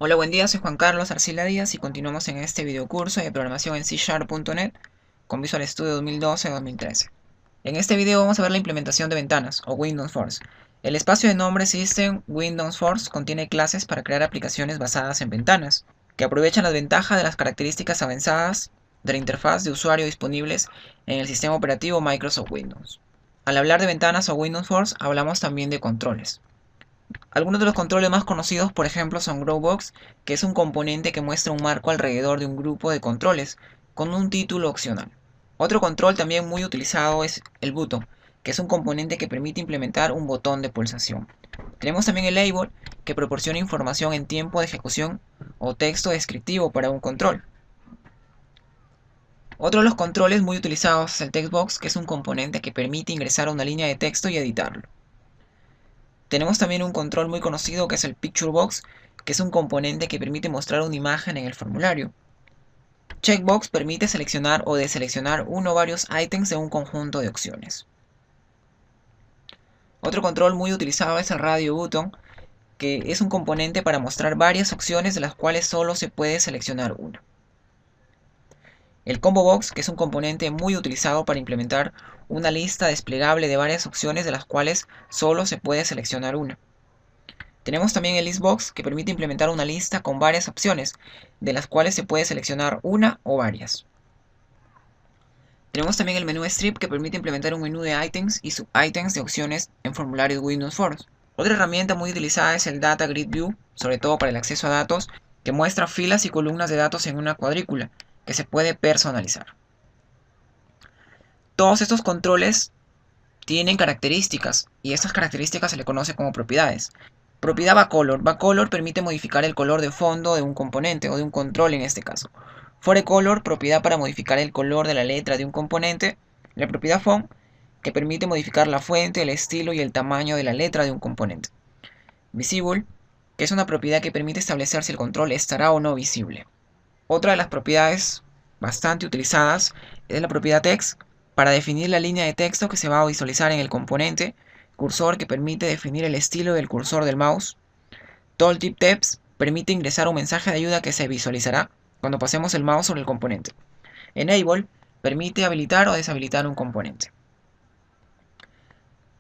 Hola, buen día, soy Juan Carlos Arcila Díaz y continuamos en este videocurso de programación en C#.NET con Visual Studio 2012-2013. En este video vamos a ver la implementación de ventanas o Windows Force. El espacio de nombre System Windows Force contiene clases para crear aplicaciones basadas en ventanas, que aprovechan las ventajas de las características avanzadas de la interfaz de usuario disponibles en el sistema operativo Microsoft Windows. Al hablar de ventanas o Windows Force, hablamos también de controles. Algunos de los controles más conocidos, por ejemplo, son Growbox, que es un componente que muestra un marco alrededor de un grupo de controles, con un título opcional. Otro control también muy utilizado es el button, que es un componente que permite implementar un botón de pulsación. Tenemos también el label, que proporciona información en tiempo de ejecución o texto descriptivo para un control. Otro de los controles muy utilizados es el textbox, que es un componente que permite ingresar a una línea de texto y editarlo. Tenemos también un control muy conocido que es el Picture Box, que es un componente que permite mostrar una imagen en el formulario. Checkbox permite seleccionar o deseleccionar uno o varios ítems de un conjunto de opciones. Otro control muy utilizado es el Radio Button, que es un componente para mostrar varias opciones de las cuales solo se puede seleccionar una. El Combo Box, que es un componente muy utilizado para implementar una lista desplegable de varias opciones de las cuales solo se puede seleccionar una. Tenemos también el listbox, que permite implementar una lista con varias opciones, de las cuales se puede seleccionar una o varias. Tenemos también el menú strip, que permite implementar un menú de items y subitems de opciones en formularios Windows Forms. Otra herramienta muy utilizada es el Data Grid View, sobre todo para el acceso a datos, que muestra filas y columnas de datos en una cuadrícula, que se puede personalizar. Todos estos controles tienen características, y estas características se le conoce como propiedades. Propiedad BackColor. BackColor permite modificar el color de fondo de un componente o de un control en este caso. ForeColor, propiedad para modificar el color de la letra de un componente. La propiedad Font, que permite modificar la fuente, el estilo y el tamaño de la letra de un componente. Visible, que es una propiedad que permite establecer si el control estará o no visible. Otra de las propiedades bastante utilizadas es la propiedad Text, para definir la línea de texto que se va a visualizar en el componente. Cursor, que permite definir el estilo del cursor del mouse. Tooltip Text permite ingresar un mensaje de ayuda que se visualizará cuando pasemos el mouse sobre el componente. Enable permite habilitar o deshabilitar un componente.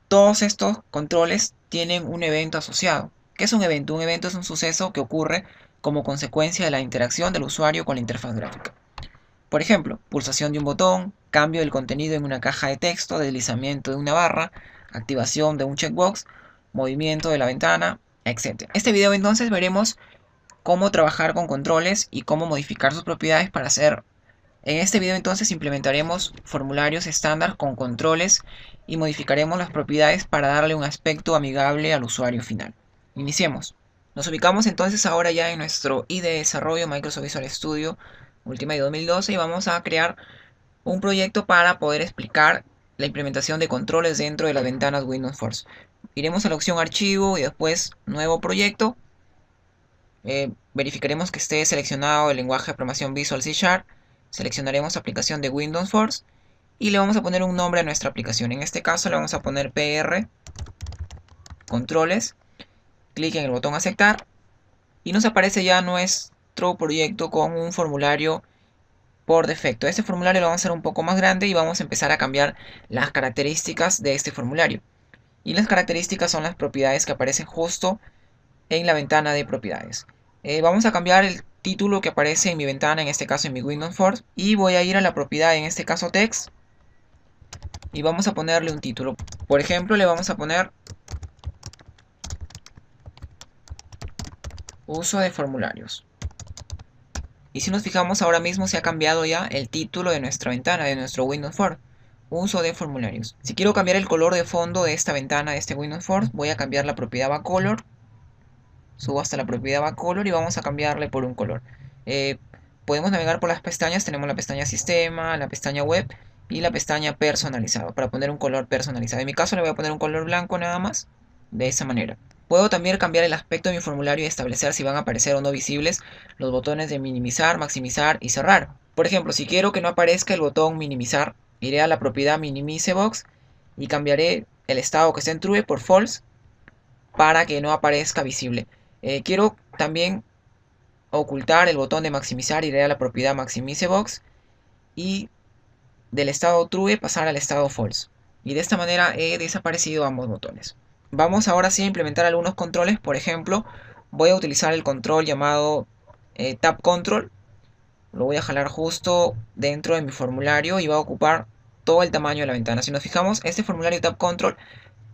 Todos estos controles tienen un evento asociado. ¿Qué es un evento? Un evento es un suceso que ocurre como consecuencia de la interacción del usuario con la interfaz gráfica. Por ejemplo, pulsación de un botón, cambio del contenido en una caja de texto, deslizamiento de una barra, activación de un checkbox, movimiento de la ventana, etc. En este video entonces veremos cómo trabajar con controles y cómo modificar sus propiedades para hacer. En este video entonces implementaremos formularios estándar con controles y modificaremos las propiedades para darle un aspecto amigable al usuario final. Iniciemos. Nos ubicamos entonces ahora ya en nuestro IDE de desarrollo Microsoft Visual Studio Ultimate 2012 y vamos a crear un proyecto para poder explicar la implementación de controles dentro de las ventanas Windows Force. Iremos a la opción archivo y después nuevo proyecto. Verificaremos que esté seleccionado el lenguaje de programación Visual C#. Seleccionaremos aplicación de Windows Force y le vamos a poner un nombre a nuestra aplicación. En este caso le vamos a poner PR controles. Clic en el botón aceptar y nos aparece ya nuestro proyecto con un formulario por defecto. Este formulario lo vamos a hacer un poco más grande y vamos a empezar a cambiar las características de este formulario. Y las características son las propiedades que aparecen justo en la ventana de propiedades. Vamos a cambiar el título que aparece en mi ventana, en este caso en mi Windows Force, y voy a ir a la propiedad, en este caso text, y vamos a ponerle un título. Por ejemplo, le vamos a poner uso de formularios. Y si nos fijamos, ahora mismo se ha cambiado ya el título de nuestra ventana, de nuestro Windows Force. Uso de formularios. Si quiero cambiar el color de fondo de esta ventana, de este Windows Force, voy a cambiar la propiedad BackColor. Subo hasta la propiedad BackColor y vamos a cambiarle por un color. Podemos navegar por las pestañas. Tenemos la pestaña Sistema, la pestaña Web y la pestaña Personalizado, para poner un color personalizado. En mi caso le voy a poner un color blanco nada más, de esa manera. Puedo también cambiar el aspecto de mi formulario y establecer si van a aparecer o no visibles los botones de minimizar, maximizar y cerrar. Por ejemplo, si quiero que no aparezca el botón minimizar, iré a la propiedad Minimize Box y cambiaré el estado que esté en True por False para que no aparezca visible. Quiero también ocultar el botón de maximizar, iré a la propiedad maximize box y del estado true pasar al estado false. Y de esta manera he desaparecido ambos botones. Vamos ahora sí a implementar algunos controles. Por ejemplo, voy a utilizar el control llamado Tab Control. Lo voy a jalar justo dentro de mi formulario y va a ocupar todo el tamaño de la ventana. Si nos fijamos, este formulario Tab Control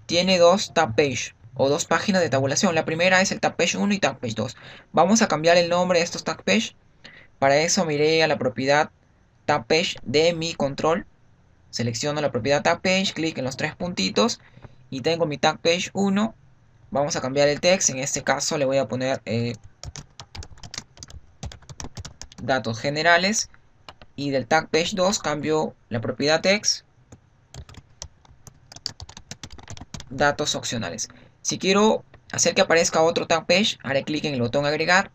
tiene dos Tab Page o dos páginas de tabulación. La primera es el Tab Page 1 y Tab Page 2. Vamos a cambiar el nombre de estos Tab Page. Para eso miré a la propiedad Tab Page de mi control. Selecciono la propiedad Tab Page, clic en los tres puntitos y tengo mi Tab Page 1. Vamos a cambiar el text. En este caso le voy a poner datos generales. Y del Tag Page 2 cambio la propiedad text, datos opcionales. Si quiero hacer que aparezca otro Tag Page, haré clic en el botón agregar.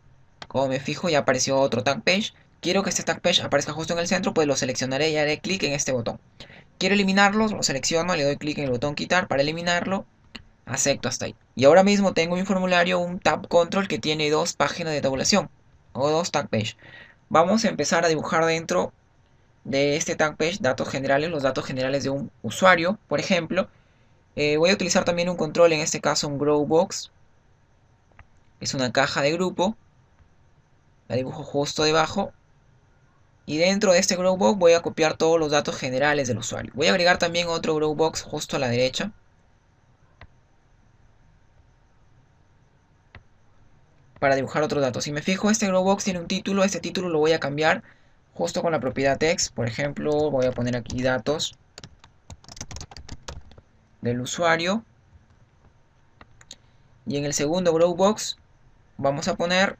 Como me fijo, ya apareció otro Tag Page. Quiero que este Tag Page aparezca justo en el centro, pues lo seleccionaré y haré clic en este botón. Quiero eliminarlo, lo selecciono, le doy clic en el botón quitar para eliminarlo. Acepto hasta ahí. Y ahora mismo tengo en mi formulario un Tab Control que tiene dos páginas de tabulación o dos Tag Page. Vamos a empezar a dibujar dentro de este Tag Page datos generales, los datos generales de un usuario, por ejemplo. Voy a utilizar también un control, en este caso un Grow Box. Es una caja de grupo. La dibujo justo debajo. Y dentro de este Grow Box voy a copiar todos los datos generales del usuario. Voy a agregar también otro Grow Box justo a la derecha, para dibujar otros datos. Si me fijo, este Grow Box tiene un título. Este título lo voy a cambiar justo con la propiedad text. Por ejemplo, voy a poner aquí datos del usuario. Y en el segundo Grow Box vamos a poner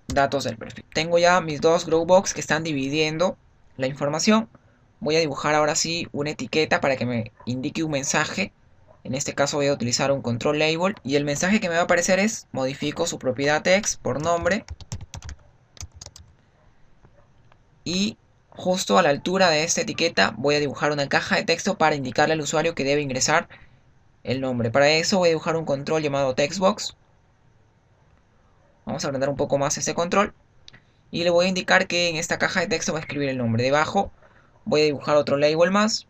datos del perfil. Tengo ya mis dos Grow Box que están dividiendo la información. Voy a dibujar ahora sí una etiqueta para que me indique un mensaje. En este caso voy a utilizar un control label y el mensaje que me va a aparecer es: modifico su propiedad text por nombre. Y justo a la altura de esta etiqueta voy a dibujar una caja de texto para indicarle al usuario que debe ingresar el nombre. Para eso voy a dibujar un control llamado textbox. Vamos a agrandar un poco más este control. Y le voy a indicar que en esta caja de texto va a escribir el nombre. Debajo voy a dibujar otro label más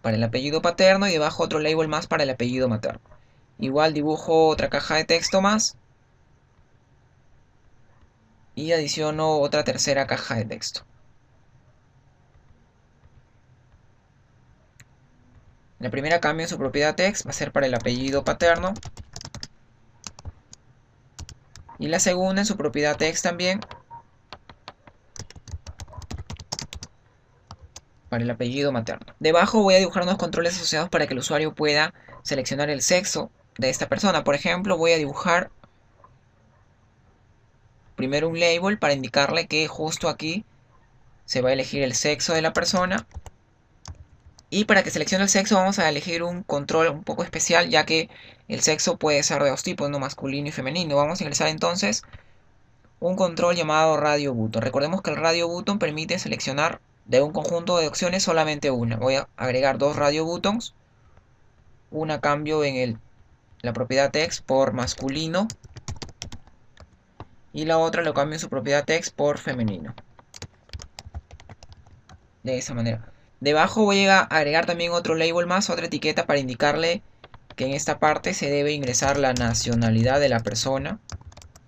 para el apellido paterno y debajo otro label más para el apellido materno. Igual dibujo otra caja de texto más y adiciono otra tercera caja de texto. La primera cambio en su propiedad text, va a ser para el apellido paterno. Y la segunda en su propiedad text también, para el apellido materno. Debajo voy a dibujar unos controles asociados para que el usuario pueda seleccionar el sexo de esta persona. Por ejemplo, voy a dibujar primero un label para indicarle que justo aquí se va a elegir el sexo de la persona. Y para que seleccione el sexo vamos a elegir un control un poco especial, ya que el sexo puede ser de dos tipos, no masculino y femenino. Vamos a ingresar entonces un control llamado radio button. Recordemos que el radio button permite seleccionar de un conjunto de opciones solamente una. Voy a agregar dos radio buttons. Una cambio en la propiedad text por masculino y la otra lo cambio en su propiedad text por femenino. De esa manera. Debajo voy a agregar también otro label más, otra etiqueta para indicarle que en esta parte se debe ingresar la nacionalidad de la persona.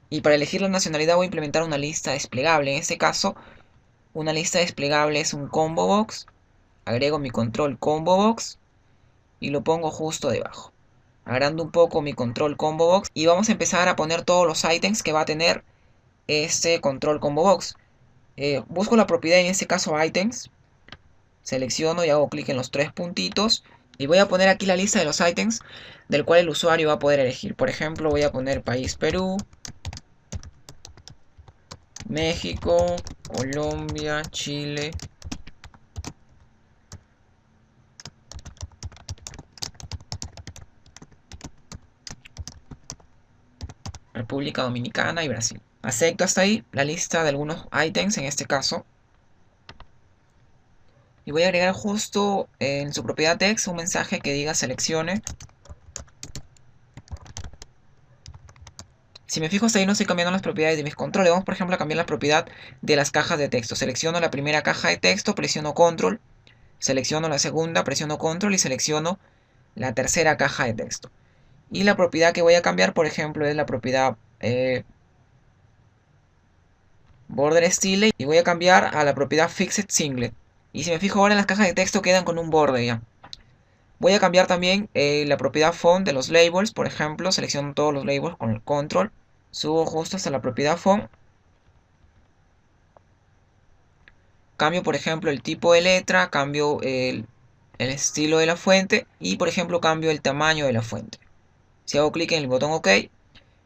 Y para elegir la nacionalidad voy a implementar una lista desplegable. En este caso, una lista desplegable es un combo box. Agrego mi control combo box y lo pongo justo debajo. Agrando un poco mi control combo box y vamos a empezar a poner todos los ítems que va a tener este control combo box. Busco la propiedad, en este caso items. Selecciono y hago clic en los tres puntitos. Y voy a poner aquí la lista de los ítems del cual el usuario va a poder elegir. Por ejemplo, voy a poner país Perú, México, Colombia, Chile, República Dominicana y Brasil. Acepto hasta ahí la lista de algunos ítems en este caso. Y voy a agregar justo en su propiedad text un mensaje que diga seleccione. Si me fijo hasta ahí no estoy cambiando las propiedades de mis controles. Vamos por ejemplo a cambiar la propiedad de las cajas de texto. Selecciono la primera caja de texto, presiono control. Selecciono la segunda, presiono control y selecciono la tercera caja de texto. Y la propiedad que voy a cambiar, por ejemplo, es la propiedad border style. Y voy a cambiar a la propiedad fixed singlet. Y si me fijo ahora, las cajas de texto quedan con un borde ya. Voy a cambiar también la propiedad font de los labels. Por ejemplo, selecciono todos los labels con el control. Subo justo hasta la propiedad font. Cambio, por ejemplo, el tipo de letra. Cambio el estilo de la fuente. Y, por ejemplo, cambio el tamaño de la fuente. Si hago clic en el botón OK,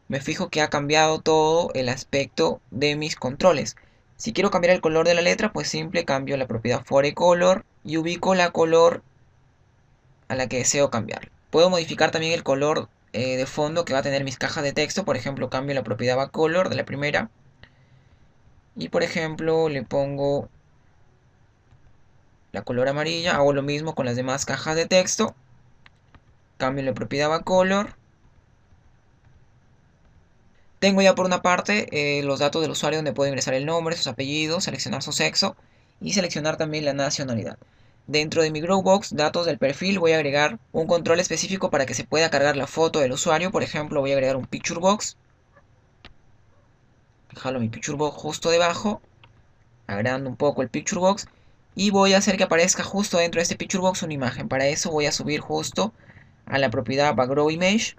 me fijo que ha cambiado todo el aspecto de mis controles. Si quiero cambiar el color de la letra, pues simple cambio la propiedad forecolor y ubico la color a la que deseo cambiar. Puedo modificar también el color de fondo que va a tener mis cajas de texto. Por ejemplo, cambio la propiedad backcolor de la primera. Y por ejemplo, le pongo la color amarilla. Hago lo mismo con las demás cajas de texto. Cambio la propiedad backcolor. Tengo ya por una parte los datos del usuario donde puedo ingresar el nombre, sus apellidos, seleccionar su sexo y seleccionar también la nacionalidad. Dentro de mi Dropbox, datos del perfil, voy a agregar un control específico para que se pueda cargar la foto del usuario. Por ejemplo, voy a agregar un Picture Box. Jalo mi Picture Box justo debajo, agrando un poco el Picture Box. Y voy a hacer que aparezca justo dentro de este Picture Box una imagen. Para eso voy a subir justo a la propiedad Background Image.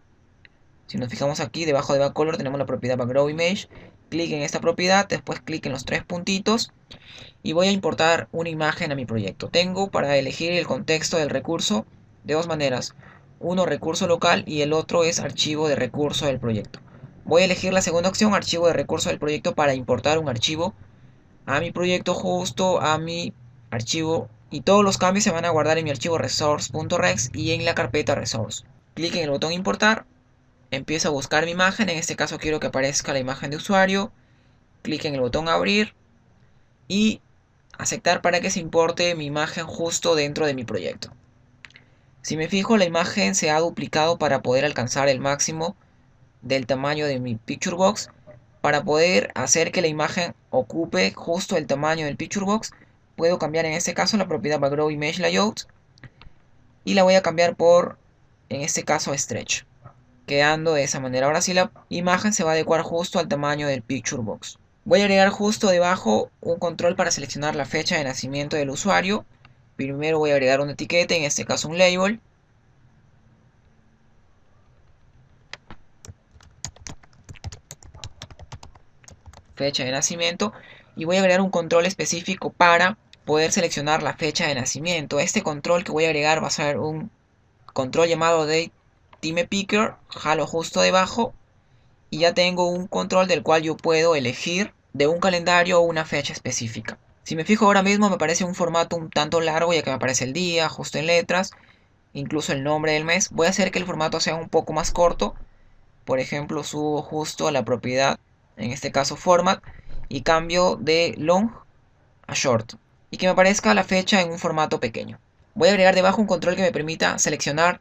Si nos fijamos aquí, debajo de Backcolor tenemos la propiedad Background Image. Clic en esta propiedad, después clic en los tres puntitos y voy a importar una imagen a mi proyecto. Tengo para elegir el contexto del recurso de dos maneras. Uno recurso local y el otro es archivo de recurso del proyecto. Voy a elegir la segunda opción, archivo de recurso del proyecto, para importar un archivo a mi proyecto, justo a mi archivo, y todos los cambios se van a guardar en mi archivo resource.rex y en la carpeta resource. Clic en el botón importar. Empiezo a buscar mi imagen, en este caso quiero que aparezca la imagen de usuario. Clic en el botón abrir y aceptar para que se importe mi imagen justo dentro de mi proyecto. Si me fijo, la imagen se ha duplicado para poder alcanzar el máximo del tamaño de mi Picture Box. Para poder hacer que la imagen ocupe justo el tamaño del Picture Box, puedo cambiar en este caso la propiedad Background Image Layout y la voy a cambiar por, en este caso, Stretch, quedando de esa manera. Ahora sí la imagen se va a adecuar justo al tamaño del Picture Box. Voy a agregar justo debajo un control para seleccionar la fecha de nacimiento del usuario. Primero voy a agregar una etiqueta, en este caso un label. Fecha de nacimiento. Y voy a agregar un control específico para poder seleccionar la fecha de nacimiento. Este control que voy a agregar va a ser un control llamado DateTimePicker. Jalo justo debajo y ya tengo un control del cual yo puedo elegir de un calendario o una fecha específica. Si me fijo ahora mismo me parece un formato un tanto largo, ya que me aparece el día justo en letras, incluso el nombre del mes. Voy a hacer que el formato sea un poco más corto. Por ejemplo, subo justo a la propiedad, en este caso format, y cambio de long a short, y que me aparezca la fecha en un formato pequeño. Voy a agregar debajo un control que me permita seleccionar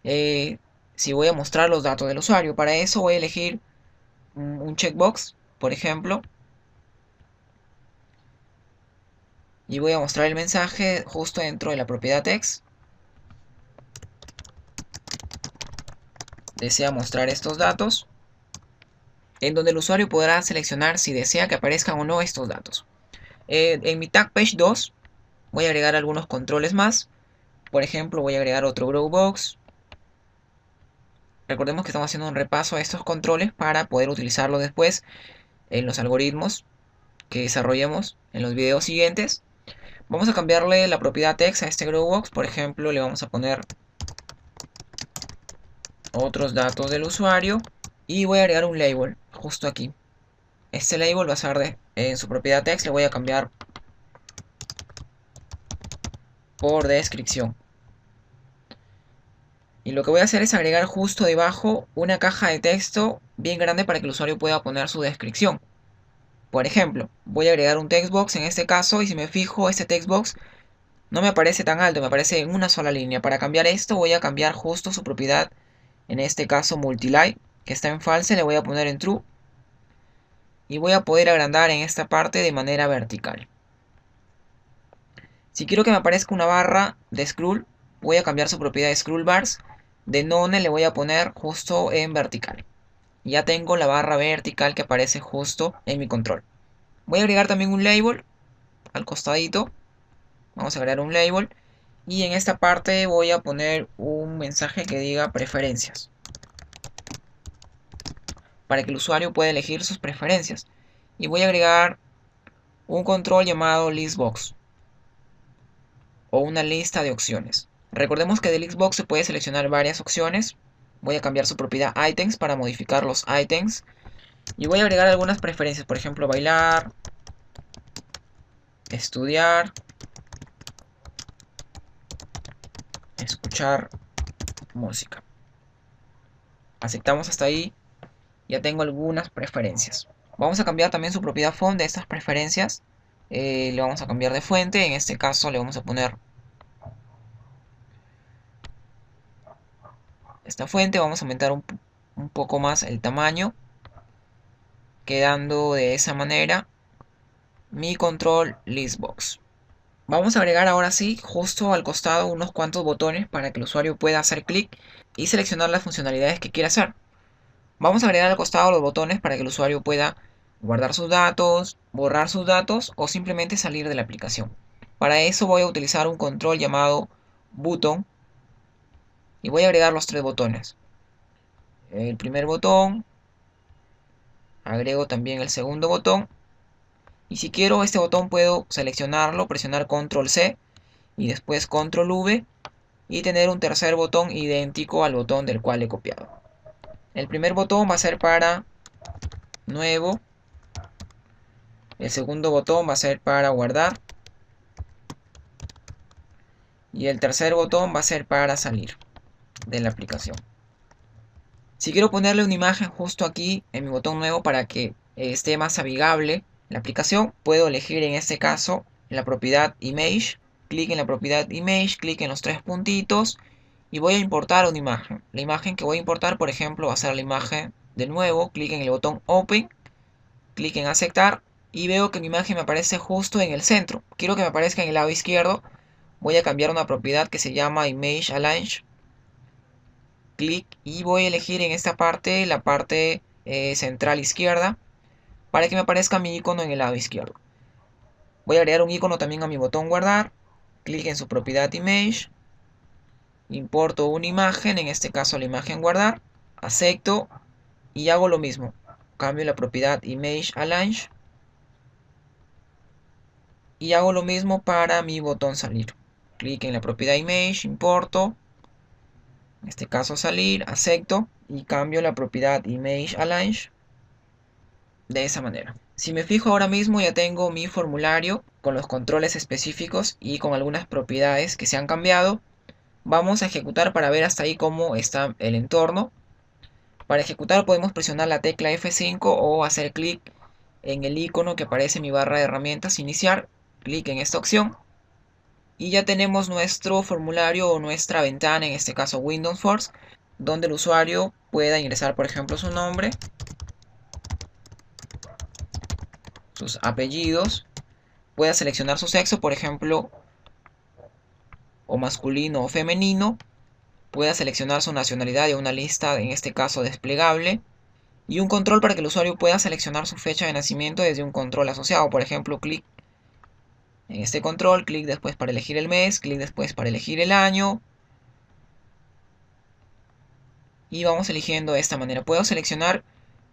si voy a mostrar los datos del usuario. Para eso voy a elegir un checkbox, por ejemplo, y voy a mostrar el mensaje justo dentro de la propiedad text. Desea mostrar estos datos, en donde el usuario podrá seleccionar si desea que aparezcan o no estos datos. En mi tag page 2 voy a agregar algunos controles más. Por ejemplo, voy a agregar otro Growbox. Recordemos que estamos haciendo un repaso a estos controles para poder utilizarlos después en los algoritmos que desarrollemos en los videos siguientes. Vamos a cambiarle la propiedad text a este Growbox. Por ejemplo, le vamos a poner otros datos del usuario y voy a agregar un label justo aquí. Este label va a ser en su propiedad text, le voy a cambiar por descripción. Y lo que voy a hacer es agregar justo debajo una caja de texto bien grande para que el usuario pueda poner su descripción. Por ejemplo, voy a agregar un textbox en este caso, y si me fijo, este textbox no me aparece tan alto, me aparece en una sola línea. Para cambiar esto voy a cambiar justo su propiedad, en este caso multilight, que está en false, le voy a poner en true. Y voy a poder agrandar en esta parte de manera vertical. Si quiero que me aparezca una barra de scroll, voy a cambiar su propiedad de scroll bars. De none le voy a poner justo en vertical. Ya tengo la barra vertical que aparece justo en mi control. Voy a agregar también un label al costadito. Vamos a agregar un label. Y en esta parte voy a poner un mensaje que diga preferencias, para que el usuario pueda elegir sus preferencias. Y voy a agregar un control llamado listbox, o una lista de opciones. Recordemos que del listbox se puede seleccionar varias opciones. Voy a cambiar su propiedad items para modificar los items. Y voy a agregar algunas preferencias, por ejemplo bailar, estudiar, escuchar música. Aceptamos hasta ahí. Ya tengo algunas preferencias. Vamos a cambiar también su propiedad font de estas preferencias. Le vamos a cambiar de fuente. En este caso le vamos a poner esta fuente. Vamos a aumentar un poco más el tamaño, quedando de esa manera mi control listbox. Vamos a agregar ahora sí justo al costado unos cuantos botones para que el usuario pueda hacer clic y seleccionar las funcionalidades que quiera hacer. Vamos a agregar al costado los botones para que el usuario pueda guardar sus datos, borrar sus datos o simplemente salir de la aplicación. Para eso voy a utilizar un control llamado button y voy a agregar los tres botones. El primer botón, agrego también el segundo botón, y si quiero este botón puedo seleccionarlo, presionar control C y después control V y tener un tercer botón idéntico al botón del cual he copiado. El primer botón va a ser para nuevo, el segundo botón va a ser para guardar y el tercer botón va a ser para salir de la aplicación. Si quiero ponerle una imagen justo aquí en mi botón nuevo para que esté más amigable la aplicación, puedo elegir en este caso la propiedad image, clic en la propiedad image, clic en los tres puntitos y voy a importar una imagen. La imagen que voy a importar, por ejemplo, va a ser la imagen de nuevo, clic en el botón open, clic en aceptar y veo que mi imagen me aparece justo en el centro. Quiero que me aparezca en el lado izquierdo. Voy a cambiar una propiedad que se llama image align, clic y voy a elegir en esta parte la parte central izquierda para que me aparezca mi icono en el lado izquierdo. Voy a agregar un icono también a mi botón guardar, clic en su propiedad image, importo una imagen, en este caso la imagen guardar, acepto y hago lo mismo, cambio la propiedad image align y hago lo mismo para mi botón salir. Clic en la propiedad image, importo, en este caso salir, acepto y cambio la propiedad image align de esa manera. Si me fijo ahora mismo ya tengo mi formulario con los controles específicos y con algunas propiedades que se han cambiado. Vamos a ejecutar para ver hasta ahí cómo está el entorno. Para ejecutar podemos presionar la tecla F5 o hacer clic en el icono que aparece en mi barra de herramientas, iniciar, clic en esta opción. Y ya tenemos nuestro formulario o nuestra ventana, en este caso Windows Force, donde el usuario pueda ingresar por ejemplo su nombre, sus apellidos, pueda seleccionar su sexo, por ejemplo, o masculino o femenino, pueda seleccionar su nacionalidad de una lista, en este caso desplegable, y un control para que el usuario pueda seleccionar su fecha de nacimiento desde un control asociado, por ejemplo, clic en este control, clic después para elegir el mes, clic después para elegir el año, y vamos eligiendo de esta manera. Puedo seleccionar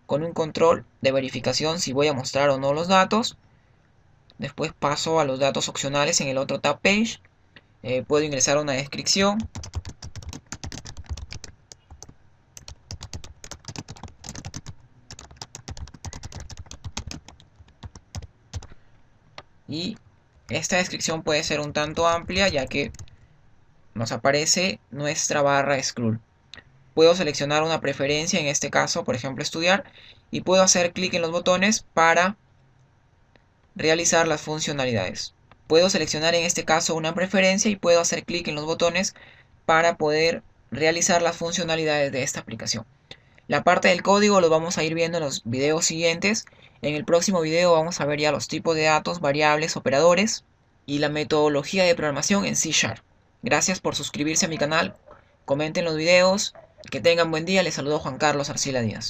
con un control de verificación si voy a mostrar o no los datos. Después paso a los datos opcionales en el otro tab page. Puedo ingresar una descripción. Y esta descripción puede ser un tanto amplia ya que nos aparece nuestra barra scroll. Puedo seleccionar una preferencia, en este caso, por ejemplo, estudiar, y puedo hacer clic en los botones para realizar las funcionalidades. Puedo seleccionar en este caso una preferencia y puedo hacer clic en los botones para poder realizar las funcionalidades de esta aplicación. La parte del código lo vamos a ir viendo en los videos siguientes. En el próximo video vamos a ver ya los tipos de datos, variables, operadores y la metodología de programación en C#. Gracias por suscribirse a mi canal, comenten los videos, que tengan buen día. Les saludo Juan Carlos Arcila Díaz.